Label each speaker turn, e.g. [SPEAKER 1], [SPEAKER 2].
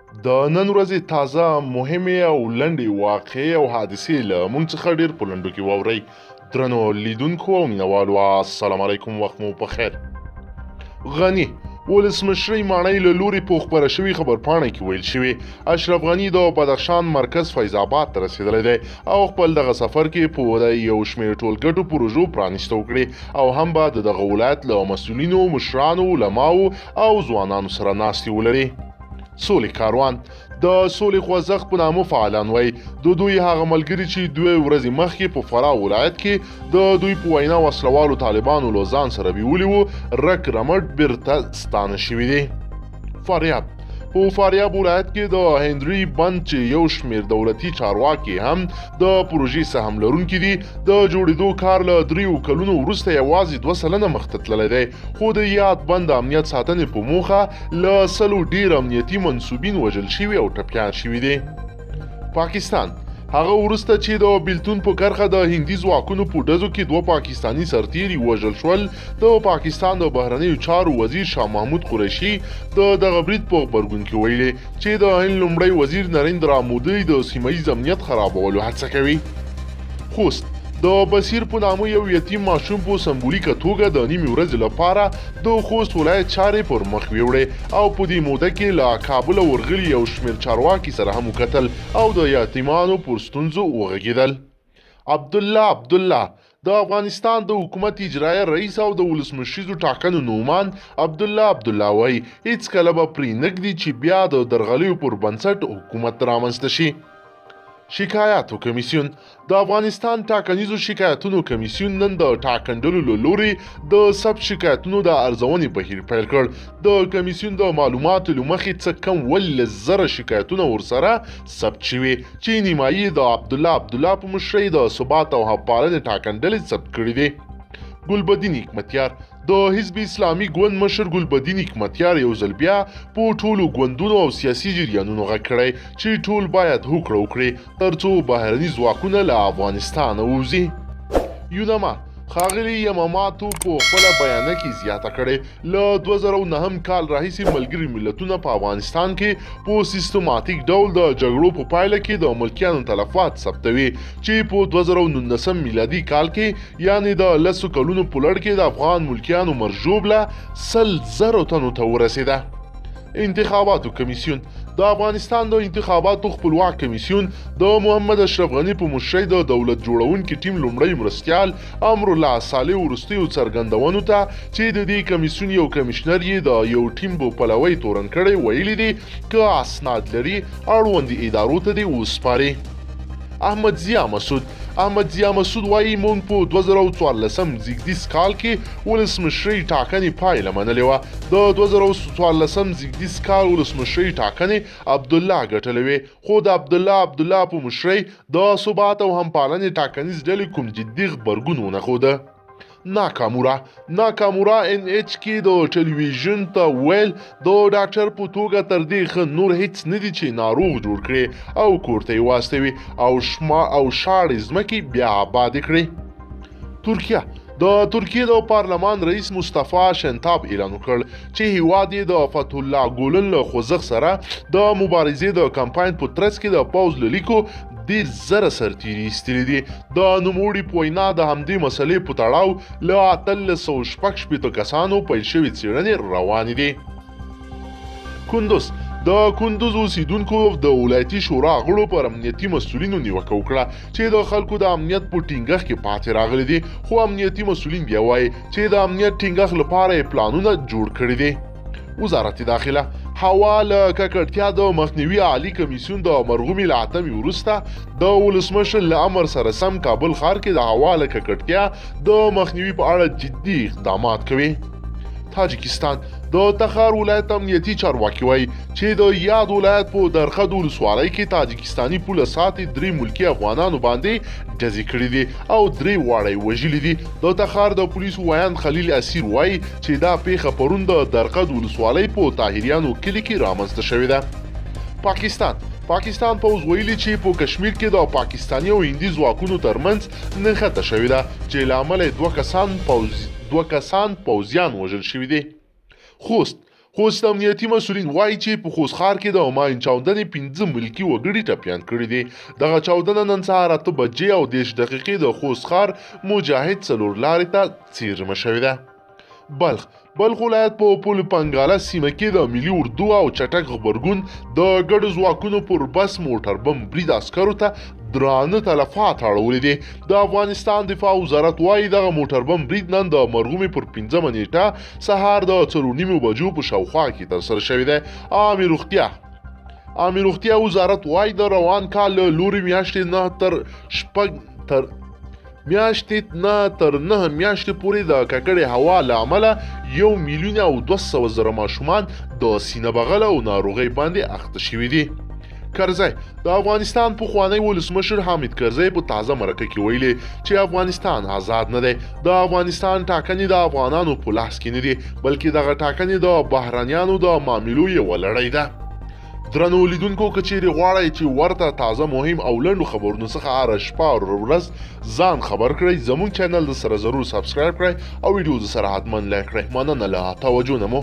[SPEAKER 1] د نن ورځې تازه مهمې او لنډې واقعې او حادثې له موږ څخه ډېر په لنډو کې واورئ. درنو لیدونکو او مینوالو، السلام علیکم، وخت مو په خیر. غني ولسمشرۍ ماڼۍ له لوري په خپره شوي خبرپاڼه کې ویل شوي اشرف غني د بدخشان مرکز فیض آباد ته رسېدلی دی او خپل دغه سفر کې په یو شمېر ټولګټو پروژو پرانیسته وکړي او هم به د دغه ولایت له مسؤلینو، مشرانو، علماو او ځوانانو سره ناستې ولري. سولې کاروان د سولې خوځښت په نامه فعالان وایي د دوی هغه ملګري چې 2 ورځې مخکې په فراه ولایت کې د دوی په وینا وسلوالو طالبانو له ځان سره بیولي وو رک رمټ بیرته ستانه شوي دي. فاریاب په فاریاب ولایت کې د هنري بند چې یو شمېر دولتي چارواکي هم د پروژې سهم لرونکي دي د جوړېدو کار له 3 کلونو وروسته یوازې 2 سلنه مخته تللی دی، خو د یاد بند امنیت ساتنې په موخه له 100 ډېر امنیتي منصوبین وژل شوي او ټپیان شوي دي. پاکستان هغه وروسته چې د بیلتون په کرخه د هندي ځواکونو په ډزو کې 2 پاکستانی سرتیري وژل شول، د پاکستان د بهرنیو چارو وزیر شاه محمود قریشي د دغه برید په غبرګون کې ویلي چې د هند لومړی وزیر نریندرا مودي د سیمه ییز امنیت خرابولو هڅه کوي. خوست د بصیر په نامه یو یتیم ماشوم په سمبولیکه توګه د نیمې ورځې لپاره د خوست ولایت چارې پر مخ ویوړې او په دې موده کې له کابل ورغلي یو شمېر چارواکي سره هم وکتل او د یتیمانو پر ستونزو وغږېدل. عبدالله د افغانستان د حکومت اجرایه رئیس او د ولسمشریزو ټاکنو نومان عبدالله وایي هیڅکله به پرې نږدي چې بیا د درغلیو پر بنسټ حکومت رامنځته شي. شکایاتو کمیسیون د افغانستان ټاکنیزو شکایتونو کمیسیون نن د ټاکنډلو له لوري د ثبت شکایتونو د ارزونې بهیر پیل کړ. د کمیسیون د معلوماتو له مخې څه کم 10,000 شکایتونه ورسره ثبت شوي چې نیمایي د عبدالله په مشرۍ د ثبات او حقپالنې ټاکنډلې ثبت کړي دي. ګلبدین حکمتیار د حزب اسلامي ګوند مشر ګلبدین حکمتیار یو ځل بیا په ټولو ګوندونو او سیاسي جریانونو غږ کړی چې ټول باید هوکړه وکړي ترڅو بهرني ځواکونه له افغانستانه ووځي. یونما ښاغلي یماماتو په خپله بیانیه کې زیاته کړې له 2009 کال راهیسې ملګري ملتونه په افغانستان کې په سیستماتیک ډول د جګړو په پایله کې د ملکیانو تلفات ثبتوي چې په 2019 میلادي کال کې یعنی د 10 کلونو په لړ کې د افغان ملکیانو مرژوبله 100,000 تنو ته ورسېده. انتخاباتو کمیسیون د افغانستان د انتخاباتو خپلواک کمیسیون د محمد اشرف غني په مشرۍ د دولت جوړونکي ټیم لومړی مرستیال امرالله صالح وروستیو څرګندونو ته چې د دې کمیسیون یو کمیشنر یې د یو ټیم په پلوۍ تورن کړی ویلي دي که اسناد لري اړوندې ادارو ته دې وسپاري. احمد ضیا مسعود وایي موږ په 2014 زیږدیز کال کې ولسمشرۍ ټاکنې پایله منلې وه. د 2014 زیږدیز کال ولسمشرۍ ټاکنې عبدالله ګټلې وې، خو د عبدالله په مشرۍ د ثبات او همپالنې ټاکنیز ډلې کوم جدي غبرګون ونه ښوده. ناکامورا NH کې د ټلویزیون ته ویل د ډاکټر په توګه تر دې ښه نور هیڅ نه دي چې ناروغ جوړ کړي او کور ته یې واستوي او شاړې ځمکې بیا آبادې کړي. د ترکیې د پارلمان رئیس مصطفی شنتاب اعلان وکړ چې هیواد یې د فتح الله ګولن له خوځښت سره د مبارزې د کمپاین په ترڅ کې د پوځ له لیکو 10,000 سرتیري ایستلي دي. د نوموړي په وینا د همدې مسلې په تړاو له 1860 کسانو پیل شوې څېړنې روانې دي. د کندوز اوسیدونکو د ولایتي شورا غړو پر امنیتي مسؤلینو نیوکه وکړه چې د خلکو د امنیت په ټینګښت کې پاتې راغلي دي، خو امنیتي مسؤلین بیا وایي چې د امنیت ټینګښت لپاره یې پلانونه جوړ کړي دي. وزارت داخله هوا له ککړتیا د مخنیوي عالی کمیسیون د مرغومي له 8 وروسته د ولسمشر له امر سره سم کابل ښار کې د هوا له ککړتیا د مخنیوي په اړه جدي اقدامات کوي. تاجکستان د تخار ولایت امنیتي چارواکي وایي چې د یاد ولایت په درخد ولسوالۍ کې تاجکستاني پوله ساتي 3 ملکي افغانانو باندې ډزې کړي دي او 3 واړه یې وژلي دي. د تخار د پولیسو ویاند خلیل اسیر وایي چې دا پیښه پرون د درخد ولسوالۍ په طاهریانو کلي کې رامنځته شوې ده. پاکستان پوځ ویلي چې په کشمیر کې د پاکستاني او هندي ځواکونو ترمنځ نښته شوې ده چې له امله 2 کسان پوځیان وژل شوي دي. خوست خوست امنیتي مسولین وایي چې په خوست ښار کې د ماین چاودنې 15 ملکي وګړي ټپیان کړي دي. دغه چاودنه نن سهار 8 بجې او 10 دقیقې د خوست ښار مجاهد څلور لارې ته څیرمه شوې ده. بلخ ولایت په پل پنګاله سیمه کې د ملي اردو او چټک غبرګون د ګډو ځواکونو پر بس موټر بم برید عسکرو ته درانه تلفات اړولې دي. د افغانستان دفاع وزارت وایي دغه موټر بم برید نن د مرغومې پر 15 نیټه سهار د 4:30 بجو په شاوخوا کې ترسره شوی دی. عامې روغتیا وزارت وایي د روان کال له لوري میاشتې نه تر 9 میاشتې پورې د ککړې هوا له امله 1,200,000 ماشومان د سینه بغل او ناروغۍ باندې اخته شوي دي. کرزی د افغانستان پخوانی ولسمشر حامد کرزی په تازه مرکه کې ویلي چې افغانستان آزاد نه دی. د افغانستان ټاکنې د افغانانو په لاس کې نه دي بلکې دغه ټاکنې د بهرنیانو د معاملو یوه لړۍ ده. درنو لیدونکو که چیرې غواړئ چې ورته تازه مهم او لنډو خبرونو څخه هره شپه او ورځ ځان خبر کړئ زموږ چینل د سره ضرور سبسکرایب کړئ او ویډیو د سره حتما لایک کړئ. مننه له توجه نه مو